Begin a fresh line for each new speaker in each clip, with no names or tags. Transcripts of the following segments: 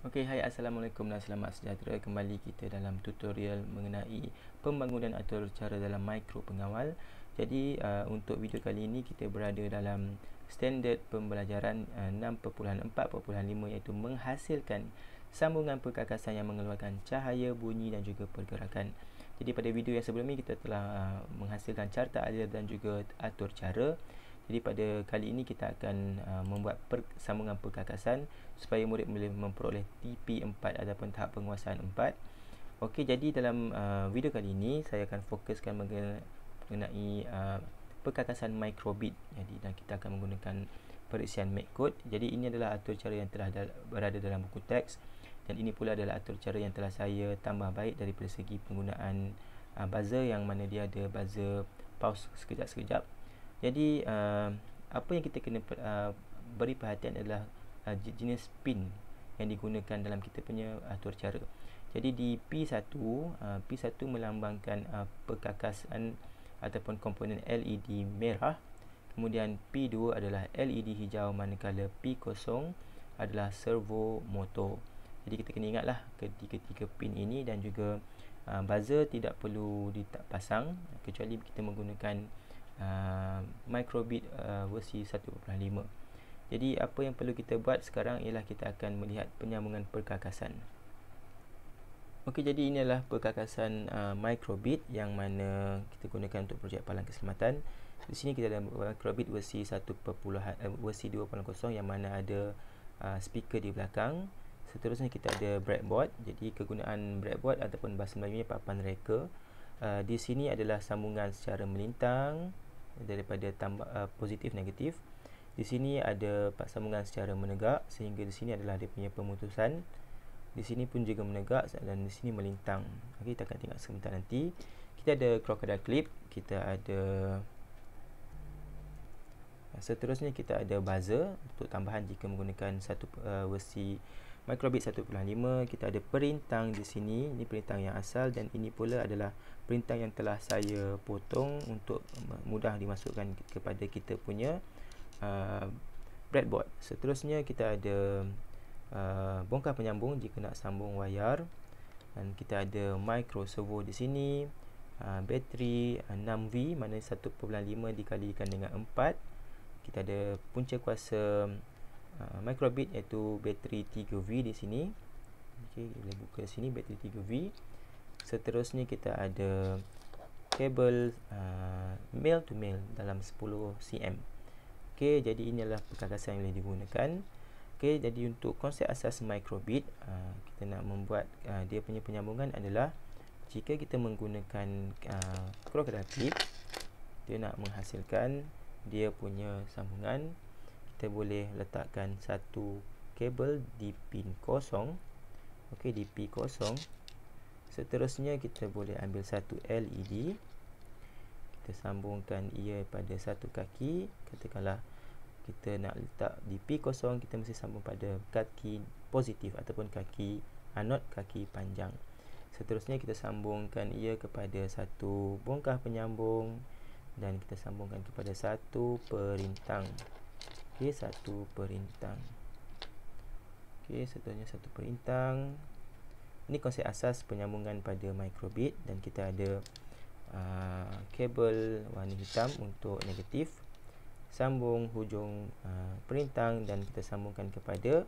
Okey, hai, Assalamualaikum dan selamat sejahtera. Kembali kita dalam tutorial mengenai pembangunan atur cara dalam mikro pengawal. Jadi untuk video kali ini kita berada dalam standard pembelajaran 6.4.5 iaitu menghasilkan sambungan perkakasan yang mengeluarkan cahaya, bunyi dan juga pergerakan. Jadi pada video yang sebelum ini kita telah menghasilkan carta alir dan juga atur cara. Jadi pada kali ini kita akan membuat sambungan perkakasan supaya murid boleh memperoleh TP4 ataupun tahap penguasaan 4. Okey, jadi dalam video kali ini saya akan fokuskan mengenai perkakasan microbit. Jadi dan kita akan menggunakan periksian MACcode. Jadi ini adalah atur cara yang telah berada dalam buku teks, dan ini pula adalah atur cara yang telah saya tambah baik daripada segi penggunaan buzzer, yang mana dia ada buzzer pause sekejap-sekejap. Jadi apa yang kita kena beri perhatian adalah jenis pin yang digunakan dalam kita punya atur cara. Jadi di P1 melambangkan perkakasan ataupun komponen LED merah. Kemudian P2 adalah LED hijau, manakala P0 adalah servo motor. Jadi kita kena ingatlah ketiga-tiga pin ini, dan juga buzzer tidak perlu dipasang kecuali kita menggunakan microbit versi 1.5. Jadi apa yang perlu kita buat sekarang ialah kita akan melihat penyambungan perkakasan. Okey, jadi ini adalah perkakasan microbit yang mana kita gunakan untuk projek palang keselamatan. Di sini kita ada microbit versi 2.0 yang mana ada speaker di belakang. Seterusnya kita ada breadboard. Jadi kegunaan breadboard ataupun bahasa Melayunya papan reka. Di sini adalah sambungan secara melintang daripada positif negatif. Di sini ada sambungan secara menegak, sehingga di sini adalah dia punya pemutusan. Di sini pun juga menegak, dan di sini melintang. Okey, kita akan tengok sebentar nanti. Kita ada crocodile clip, kita ada seterusnya kita ada buzzer untuk tambahan jika menggunakan versi microbit 1.5. Kita ada perintang di sini. Ini perintang yang asal, dan ini pula adalah perintang yang telah saya potong untuk mudah dimasukkan kepada kita punya breadboard. Seterusnya kita ada bongkar penyambung jika nak sambung wayar, dan kita ada micro servo di sini. Bateri 6V, mana 1.5 dikalikan dengan 4. Kita ada punca kuasa microbit iaitu bateri 3V di sini. Okey, boleh buka sini bateri 3V. Seterusnya kita ada kabel male to male dalam 10 cm. Okey, jadi ini adalah perkakasan yang boleh digunakan. Okey, jadi untuk konsep asas microbit, kita nak membuat dia punya penyambungan adalah jika kita menggunakan crocodile clip, dia nak menghasilkan dia punya sambungan. Kita boleh letakkan satu kabel di pin kosong. Okey, di pin kosong. Seterusnya kita boleh ambil satu LED. Kita sambungkan ia pada satu kaki. Katakanlah kita nak letak di P0, kita mesti sambung pada kaki positif ataupun kaki anod, kaki panjang. Seterusnya kita sambungkan ia kepada satu bongkah penyambung, dan kita sambungkan kepada satu perintang. Okey, satu perintang. Okey, seterusnya satu perintang. Ini konsep asas penyambungan pada microbit, dan kita ada kabel warna hitam untuk negatif. Sambung hujung perintang, dan kita sambungkan kepada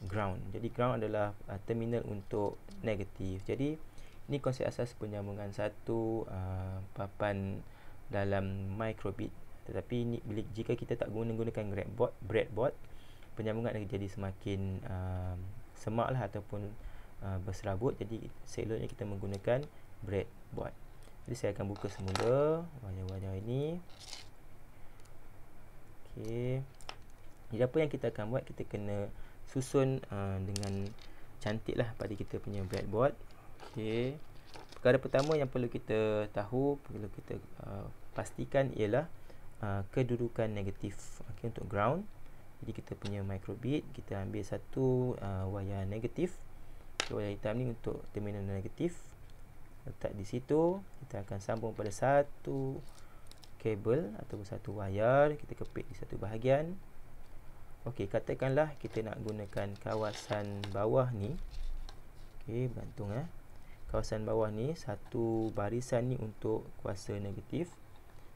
ground. Jadi ground adalah terminal untuk negatif. Jadi ini konsep asas penyambungan satu papan dalam microbit. Tetapi ini, jika kita tak gunakan breadboard, penyambungan akan jadi semakin semak lah ataupun berserabut. Jadi seloknya kita menggunakan breadboard. Jadi saya akan buka semula wayar-wayar ini. Okey. Jadi apa yang kita akan buat, kita kena susun dengan cantik lah pada kita punya breadboard. Okey. Perkara pertama yang perlu kita tahu, perlu kita pastikan ialah kedudukan negatif. Okey, untuk ground. Jadi kita punya microbit, kita ambil satu wayar negatif. Wayar hitam ni untuk terminal negatif. Letak di situ. Kita akan sambung pada satu kabel ataupun satu wayar. Kita kepit di satu bahagian. Okey, katakanlah kita nak gunakan kawasan bawah ni. Okey, bergantung kawasan bawah ni, satu barisan ni untuk kuasa negatif.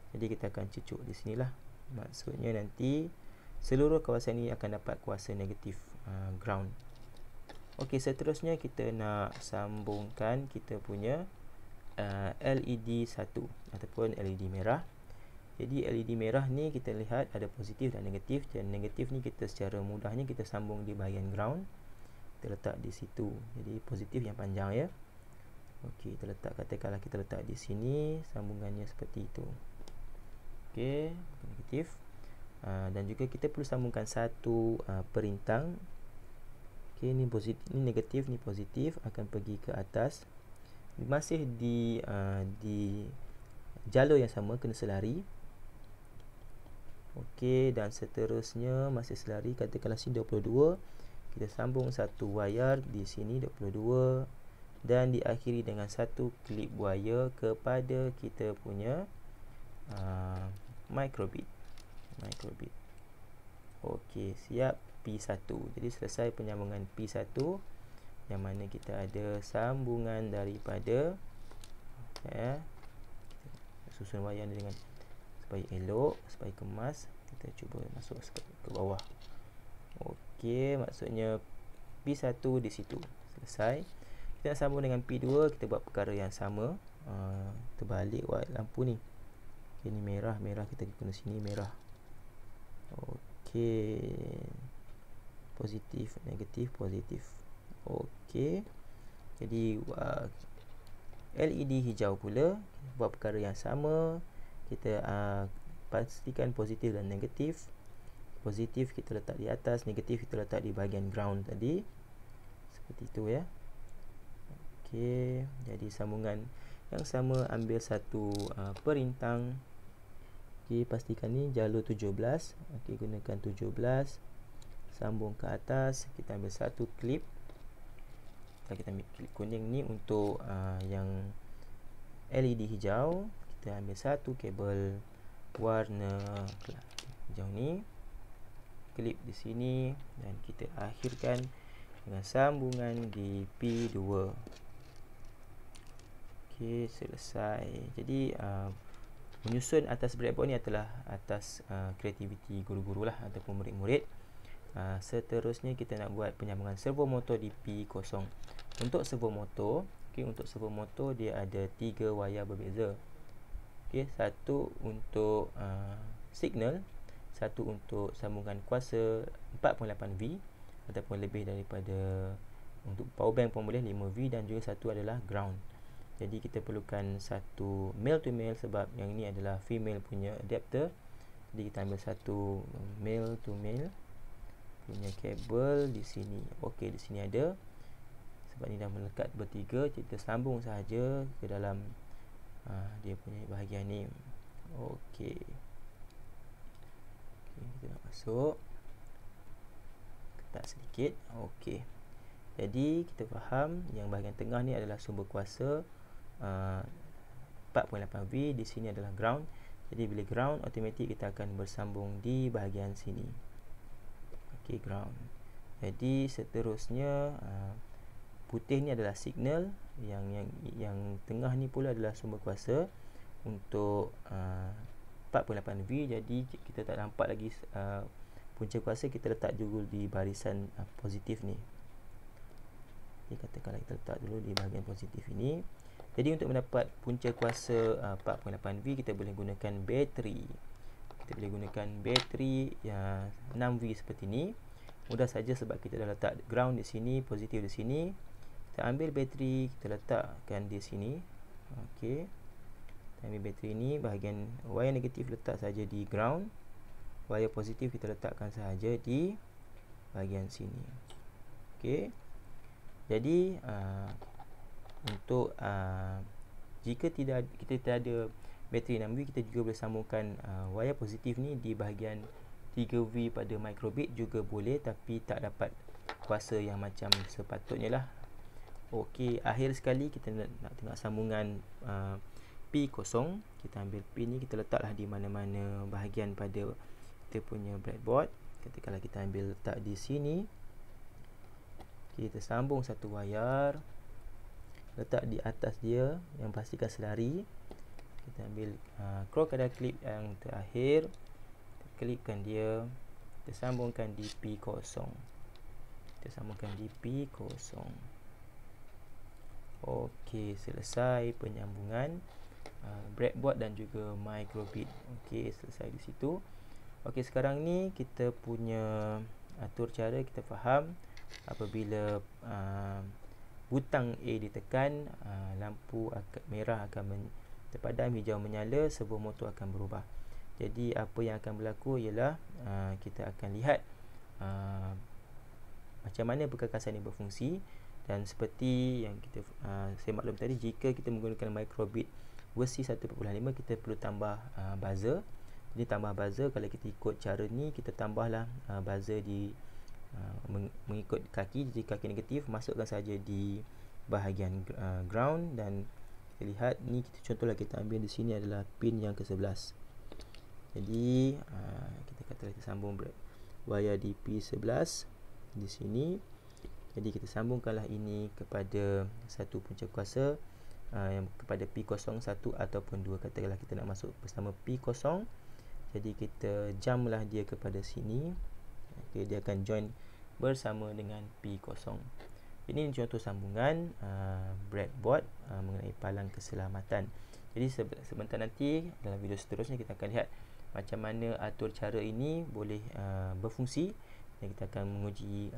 Jadi kita akan cucuk di sinilah. Maksudnya nanti seluruh kawasan ni akan dapat kuasa negatif ground. Okey, seterusnya kita nak sambungkan kita punya LED 1 ataupun LED merah. Jadi LED merah ni kita lihat ada positif dan negatif, dan negatif ni kita secara mudahnya kita sambung di bahagian ground. Kita letak di situ. Jadi positif yang panjang ya. Okey, kita letak, katakanlah kita letak di sini, sambungannya seperti itu. Okey, negatif. Dan juga kita perlu sambungkan satu perintang. Okey, ni positif, ni negatif, ni positif, akan pergi ke atas. Masih di jalur yang sama, kena selari. Okey, dan seterusnya masih selari, katakanlah sini 22, kita sambung satu wayar di sini 22 dan diakhiri dengan satu klip wire kepada kita punya microbit. Okey, siap P1. Jadi selesai penyambungan P1, yang mana kita ada sambungan daripada susun wayar ni dengan supaya elok, supaya kemas. Kita cuba masuk ke bawah. Okey, maksudnya P1 di situ. Selesai. Kita nak sambung dengan P2, kita buat perkara yang sama. Terbalik lampu ni. Okey, ni merah, kita guna sini merah. Okey. Positif, negatif, positif. Okey. Jadi LED hijau pula buat perkara yang sama. Kita pastikan positif dan negatif. Positif kita letak di atas, negatif kita letak di bahagian ground tadi. Seperti itu ya. Okey, jadi sambungan yang sama, ambil satu perintang. Okey, pastikan ni jalur 17. Okey, gunakan 17. Sambung ke atas, kita ambil satu klip. Kita ambil klip kuning ni untuk yang LED hijau. Kita ambil satu kabel warna hijau ni, klip di sini, dan kita akhirkan dengan sambungan di P2. Okey, selesai. Jadi menyusun atas breadboard ni adalah atas kreativiti guru-guru lah ataupun murid-murid. Seterusnya kita nak buat penyambungan servo motor di P0. Untuk servo motor, untuk servo motor dia ada 3 wayar berbeza. Okey, satu untuk signal, satu untuk sambungan kuasa 4.8V ataupun lebih daripada, untuk power bank pun boleh 5V, dan juga satu adalah ground. Jadi kita perlukan satu male to male sebab yang ini adalah female punya adapter. Jadi kita ambil satu male to male punya kabel di sini. Okey, di sini ada. Sebab ni dah melekat bertiga, kita sambung sahaja ke dalam dia punya bahagian ni. Okey. Kita nak masuk. Ketat sedikit. Okey. Jadi kita faham yang bahagian tengah ni adalah sumber kuasa 4.8V, di sini adalah ground. Jadi bila ground, automatik kita akan bersambung di bahagian sini. Okey, ground. Jadi seterusnya putih ni adalah signal, yang tengah ni pula adalah sumber kuasa untuk 4.8V. Jadi kita tak nampak lagi punca kuasa, kita letak dulu di barisan positif ni. Okay, katakanlah kita letak dulu di bahagian positif ini. Jadi untuk mendapat punca kuasa 4.8V, kita boleh gunakan bateri. Kita boleh gunakan bateri 6V seperti ni. Mudah saja sebab kita dah letak ground di sini, positif di sini. Kita ambil bateri, kita letakkan di sini. Okey. Kita ambil bateri ni, bahagian wayar negatif letak saja di ground. Wayar positif kita letakkan sahaja di bahagian sini. Okey. Jadi untuk jika kita tidak ada bateri 6V, kita juga boleh sambungkan wayar positif ni di bahagian 3V pada microbit juga boleh, tapi tak dapat kuasa yang macam sepatutnya lah. Okey, akhir sekali kita nak tengok sambungan P0. Kita ambil pin ni, kita letaklah di mana-mana bahagian pada kita punya breadboard. Ketika kita ambil letak di sini, kita sambung satu wayar, letak di atas dia yang pastikan selari. Kita ambil crocodile clip yang terakhir, kita klipkan dia, kita sambungkan di P0. Kita sambungkan di P0. Okey, selesai penyambungan breadboard dan juga microbit. Okey, selesai di situ. Okey, sekarang ni kita punya atur cara, kita faham apabila butang A ditekan, lampu merah akan terpadam, hijau menyala, servo motor akan berubah. Jadi apa yang akan berlaku ialah kita akan lihat macam mana perkakasan ini berfungsi. Dan seperti yang kita saya maklum tadi, jika kita menggunakan microbit versi 1.5, kita perlu tambah buzzer. Jadi tambah buzzer, kalau kita ikut cara ni, kita tambahlah buzzer di mengikut kaki. Jadi kaki negatif masukkan saja di bahagian ground, dan kita lihat ni, kita contohlah kita ambil di sini adalah pin yang ke-11. Jadi kita katalah kita sambung wayar di P11 di sini. Jadi kita sambungkanlah ini kepada satu punca kuasa yang kepada P01 ataupun 2. Katakanlah kita nak masuk bersama P0, jadi kita jamlah dia kepada sini. Okay, dia akan join bersama dengan P0. Ini contoh sambungan breadboard mengenai palang keselamatan. Jadi sebentar nanti dalam video seterusnya kita akan lihat macam mana atur cara ini boleh berfungsi, dan kita akan menguji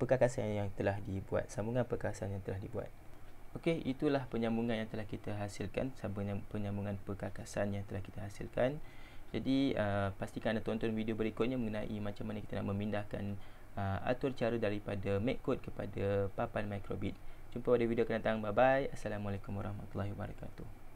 perkakasan yang telah dibuat, sambungan perkakasan yang telah dibuat. Okey, itulah penyambungan yang telah kita hasilkan, penyambungan perkakasan yang telah kita hasilkan. Jadi pastikan anda tonton video berikutnya mengenai macam mana kita nak memindahkan atur cara daripada MacCode kepada papan microbit. Jumpa pada video akan datang. Bye bye. Assalamualaikum warahmatullahi wabarakatuh.